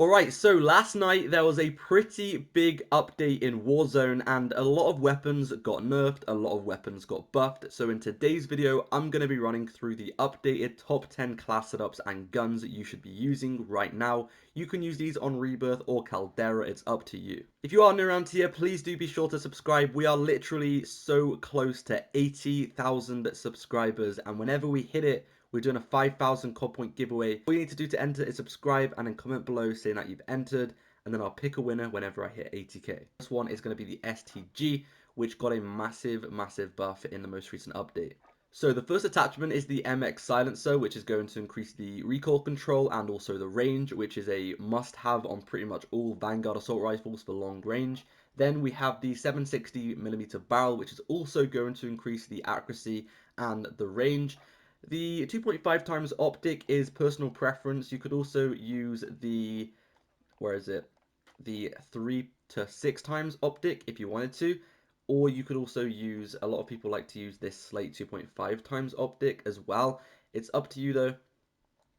Alright, so last night there was a pretty big update in Warzone and a lot of weapons got nerfed, a lot of weapons got buffed. So in today's video, I'm going to be running through the updated top 10 class setups and guns that you should be using right now. You can use these on Rebirth or Caldera, it's up to you. If you are new around here, please do be sure to subscribe. We are literally so close to 80,000 subscribers, and whenever we hit it, we're doing a 5,000 COD point giveaway. All you need to do to enter is subscribe and then comment below saying that you've entered, and then I'll pick a winner whenever I hit 80k. This one is going to be the STG, which got a massive buff in the most recent update. So the first attachment is the MX silencer, which is going to increase the recoil control and also the range, which is a must-have on pretty much all Vanguard assault rifles for long range. Then we have the 760mm barrel, which is also going to increase the accuracy and the range. The 2.5 times optic is personal preference. You could also use the, the 3 to 6 times optic if you wanted to. Or you could also use, a lot of people like to use this Slate 2.5 times optic as well. It's up to you though.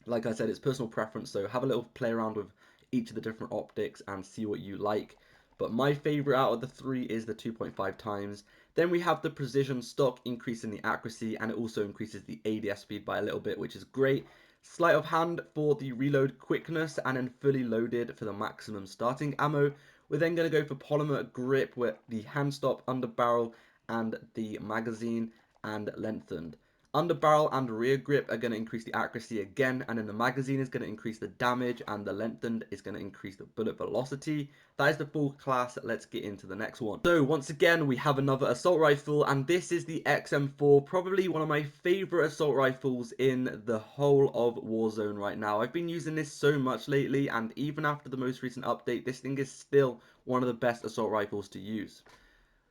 Like I said, it's personal preference, so have a little play around with each of the different optics and see what you like. But my favorite out of the three is the 2.5 times. Then we have the precision stock, increasing the accuracy, and it also increases the ADS speed by a little bit, which is great. Sleight of hand for the reload quickness, and then fully loaded for the maximum starting ammo. We're then going to go for polymer grip with the hand stop, under barrel, and the magazine, and lengthened. Under barrel and rear grip are going to increase the accuracy again, and then the magazine is going to increase the damage, and the lengthened is going to increase the bullet velocity. That is the full class. Let's get into the next one. So once again, we have another assault rifle, and this is the XM4, probably one of my favorite assault rifles in the whole of Warzone right now. I've been using this so much lately, and even after the most recent update, this thing is still one of the best assault rifles to use.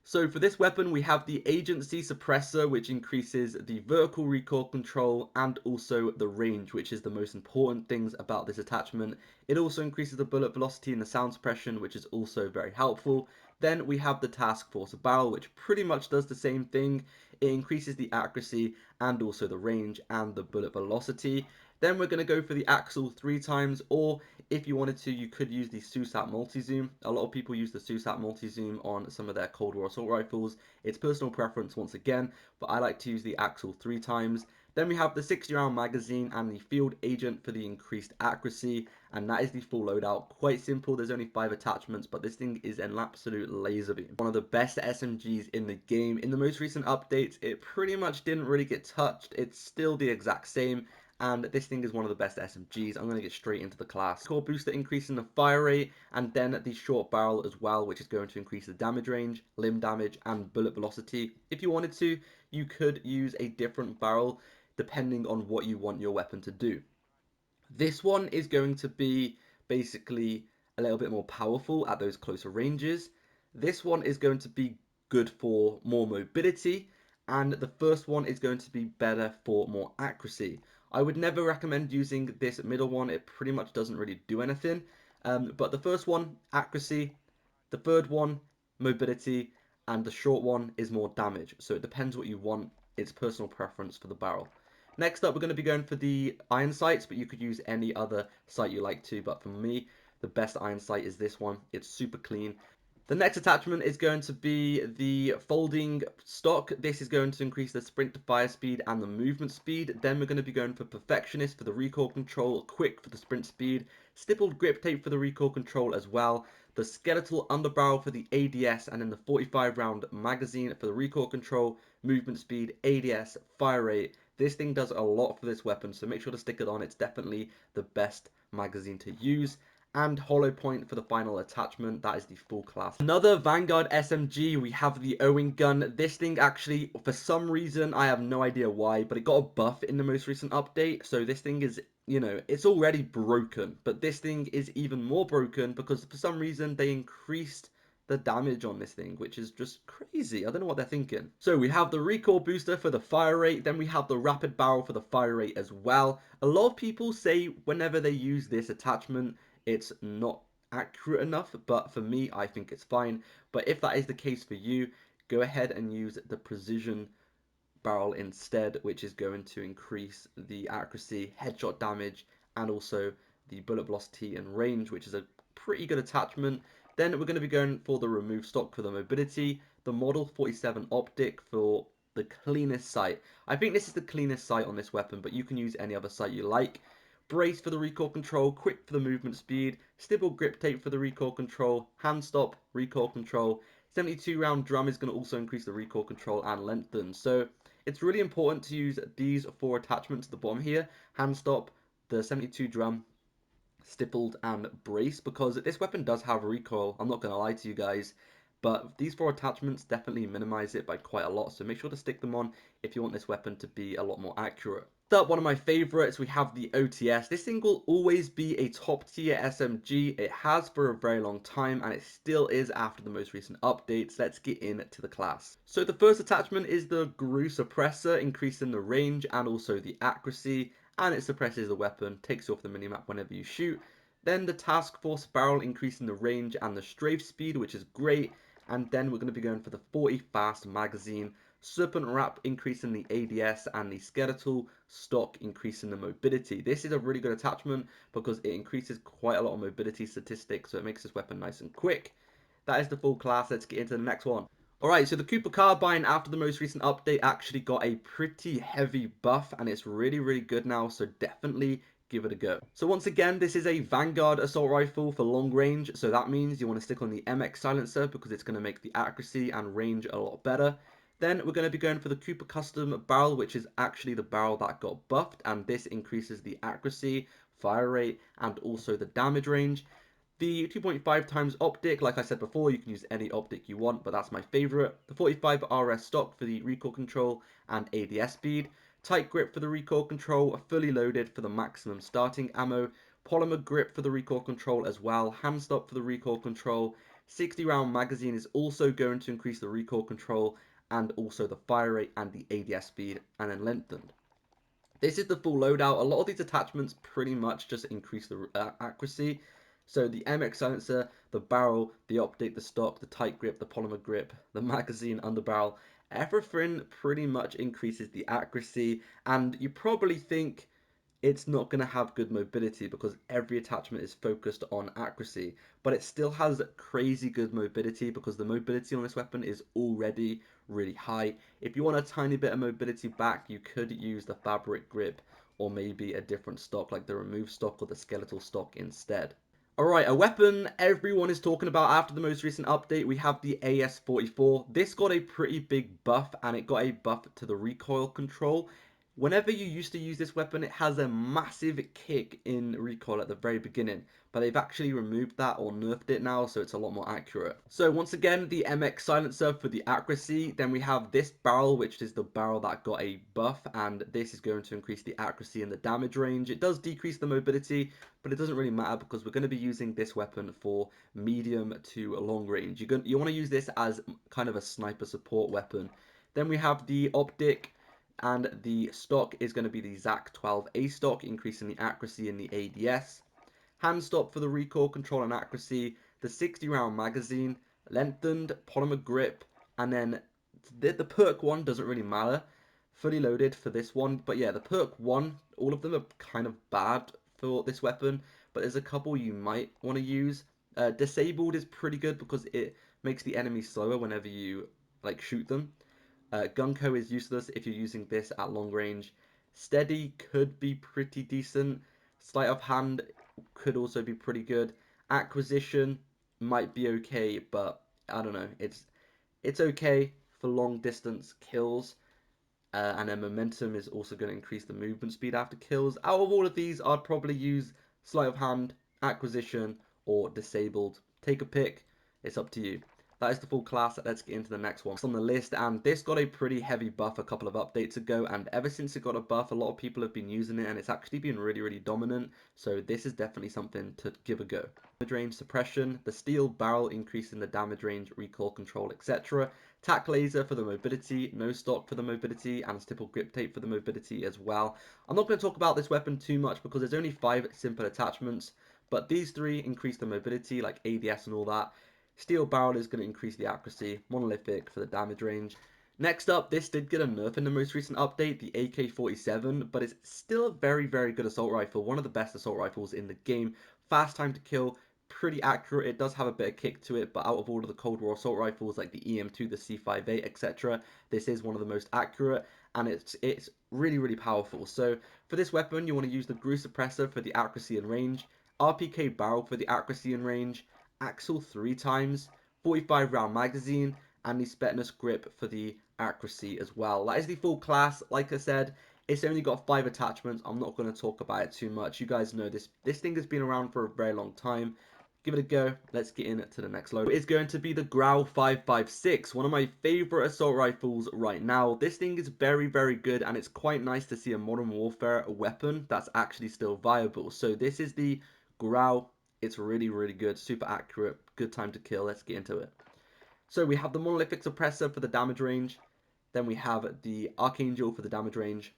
So for this weapon, we have the agency suppressor, which increases the vertical recoil control and also the range, which is the most important things about this attachment. It also increases the bullet velocity and the sound suppression, which is also very helpful. Then we have the task force barrel, which pretty much does the same thing. It increases the accuracy and also the range and the bullet velocity. Then we're going to go for the axle 3 times, or if you wanted to, you could use the SUSAT multi-zoom. A lot of people use the SUSAT multi-zoom on some of their Cold War assault rifles. It's personal preference once again, but I like to use the axle 3 times. Then we have the 60-round magazine and the field agent for the increased accuracy, and that is the full loadout. Quite simple, there's only 5 attachments, but this thing is an absolute laser beam. One of the best SMGs in the game. In the most recent updates, it pretty much didn't really get touched. It's still the exact same, and this thing is one of the best SMGs. I'm going to get straight into the class. Core booster increasing the fire rate, and then the short barrel as well, which is going to increase the damage range, limb damage, and bullet velocity. If you wanted to, you could use a different barrel depending on what you want your weapon to do. This one is going to be basically a little bit more powerful at those closer ranges. This one is going to be good for more mobility, and the first one is going to be better for more accuracy. I would never recommend using this middle one. It pretty much doesn't really do anything. But the first one, accuracy. The third one, mobility. And the short one is more damage. So it depends what you want. It's personal preference for the barrel. Next up, we're going to be going for the iron sights, but you could use any other sight you like to. But for me, the best iron sight is this one. It's super clean. The next attachment is going to be the folding stock. This is going to increase the sprint to fire speed and the movement speed. Then we're going to be going for perfectionist for the recoil control, quick for the sprint speed, stippled grip tape for the recoil control as well, the skeletal underbarrel for the ADS, and then the 45 round magazine for the recoil control, movement speed, ADS, fire rate. This thing does a lot for this weapon, so make sure to stick it on. It's definitely the best magazine to use. And hollow point for the final attachment. That is the full class. Another Vanguard SMG, we have the Owen gun. This thing actually, for some reason, I have no idea why, but it got a buff in the most recent update. So this thing is, you know, it's already broken, but this thing is even more broken because for some reason they increased the damage on this thing, which is just crazy. I don't know what they're thinking. So we have the recoil booster for the fire rate, then we have the rapid barrel for the fire rate as well. A lot of people say whenever they use this attachment, it's not accurate enough, but for me, I think it's fine. But if that is the case for you, go ahead and use the precision barrel instead, which is going to increase the accuracy, headshot damage, and also the bullet velocity and range, which is a pretty good attachment. Then we're going to be going for the remove stock for the mobility, the Model 47 optic for the cleanest sight. I think this is the cleanest sight on this weapon, but you can use any other sight you like. Brace for the recoil control, quick for the movement speed, stipple grip tape for the recoil control, hand stop, recoil control. 72 round drum is going to also increase the recoil control and lengthen. So it's really important to use these 4 attachments at the bottom here. Hand stop, the 72 drum, stippled, and brace, because this weapon does have recoil. I'm not going to lie to you guys. But these 4 attachments definitely minimize it by quite a lot. So make sure to stick them on if you want this weapon to be a lot more accurate. Third, one of my favorites, we have the OTS. This thing will always be a top tier SMG. It has for a very long time, and it still is after the most recent updates. Let's get into the class. So the first attachment is the Grau suppressor, increasing the range and also the accuracy, and it suppresses the weapon, takes you off the minimap whenever you shoot. Then the Task Force barrel, increasing the range and the strafe speed, which is great. And then we're going to be going for the 40 fast magazine. Serpent wrap, increasing the ADS, and the skeletal stock, increasing the mobility. This is a really good attachment because it increases quite a lot of mobility statistics, so it makes this weapon nice and quick. That is the full class. Let's get into the next one. Alright, so the Cooper Carbine, after the most recent update, actually got a pretty heavy buff, and it's really, really good now, so definitely give it a go. So once again, this is a Vanguard assault rifle for long range, so that means you want to stick on the MX silencer because it's going to make the accuracy and range a lot better. Then we're going to be going for the Cooper Custom barrel, which is actually the barrel that got buffed, and this increases the accuracy, fire rate, and also the damage range. The 2.5 times optic, like I said before, you can use any optic you want, but that's my favorite. The 45 RS stock for the recoil control and ADS speed. Tight grip for the recoil control, fully loaded for the maximum starting ammo. Polymer grip for the recoil control as well. Hand stop for the recoil control. 60 round magazine is also going to increase the recoil control and also the fire rate and the ADS speed, and then lengthened. This is the full loadout. A lot of these attachments pretty much just increase the accuracy. So the MX silencer, the barrel, the optic, the stock, the tight grip, the polymer grip, the magazine, underbarrel, everything pretty much increases the accuracy. And you probably think it's not going to have good mobility because every attachment is focused on accuracy, but it still has crazy good mobility because the mobility on this weapon is already really high. If you want a tiny bit of mobility back, you could use the fabric grip or maybe a different stock like the remove stock or the skeletal stock instead. Alright, a weapon everyone is talking about after the most recent update, we have the AS44. This got a pretty big buff, and it got a buff to the recoil control. Whenever you used to use this weapon, it has a massive kick in recoil at the very beginning, but they've actually removed that or nerfed it now, so it's a lot more accurate. So once again, the MX silencer for the accuracy. Then we have this barrel, which is the barrel that got a buff, and this is going to increase the accuracy and the damage range. It does decrease the mobility, but it doesn't really matter because we're going to be using this weapon for medium to long range. You want to use this as kind of a sniper support weapon. Then we have the optic, and the stock is going to be the ZAC-12A stock, increasing the accuracy and the ADS. Hand stop for the recoil control and accuracy, the 60 round magazine, lengthened, polymer grip, and then the perk one doesn't really matter. Fully loaded for this one, but yeah, the perk one, all of them are kind of bad for this weapon, but there's a couple you might want to use. Disabled is pretty good because it makes the enemy slower whenever you like shoot them. Gunko is useless if you're using this at long range. Steady could be pretty decent. Sleight of hand could also be pretty good. Acquisition might be okay, but I don't know. It's okay for long distance kills. And then momentum is also going to increase the movement speed after kills. Out of all of these, I'd probably use sleight of hand, acquisition, or disabled. Take a pick. It's up to you. That is the full class. Let's get into the next one. It's on the list, and this got a pretty heavy buff a couple of updates ago, and ever since it got a buff, a lot of people have been using it, and it's actually been really, really dominant, so this is definitely something to give a go. Damage range suppression, the steel barrel increasing the damage range, recoil control, etc. Tack laser for the mobility, no stock for the mobility, and stipple grip tape for the mobility as well. I'm not going to talk about this weapon too much because there's only 5 simple attachments, but these 3 increase the mobility, like ADS and all that. Steel barrel is going to increase the accuracy, monolithic for the damage range. Next up, this did get a nerf in the most recent update, the AK-47, but it's still a very, very good assault rifle, one of the best assault rifles in the game. Fast time to kill, pretty accurate. It does have a bit of kick to it, but out of all of the Cold War assault rifles like the EM2, the C58, etc., this is one of the most accurate, and it's really, really powerful. So for this weapon, you want to use the Grau suppressor for the accuracy and range, RPK barrel for the accuracy and range, Axle 3 times, 45 round magazine, and the Spetness grip for the accuracy as well. That is the full class. Like I said, it's only got 5 attachments. I'm not going to talk about it too much. You guys know this thing has been around for a very long time. Give it a go. Let's get into the next load. It's going to be the Grau 556, one of my favorite assault rifles right now. This thing is very, very good, and it's quite nice to see a Modern Warfare weapon that's actually still viable. So this is the Grau. It's really, really good, super accurate, good time to kill. Let's get into it. So we have the monolithic suppressor for the damage range. Then we have the Archangel for the damage range,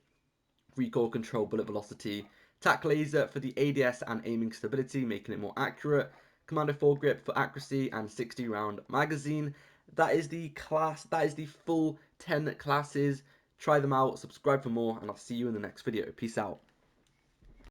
recoil control, bullet velocity, tac laser for the ADS and aiming stability, making it more accurate, commando foregrip for accuracy, and 60 round magazine. That is the class, that is the full 10 classes. Try them out, subscribe for more, and I'll see you in the next video. Peace out.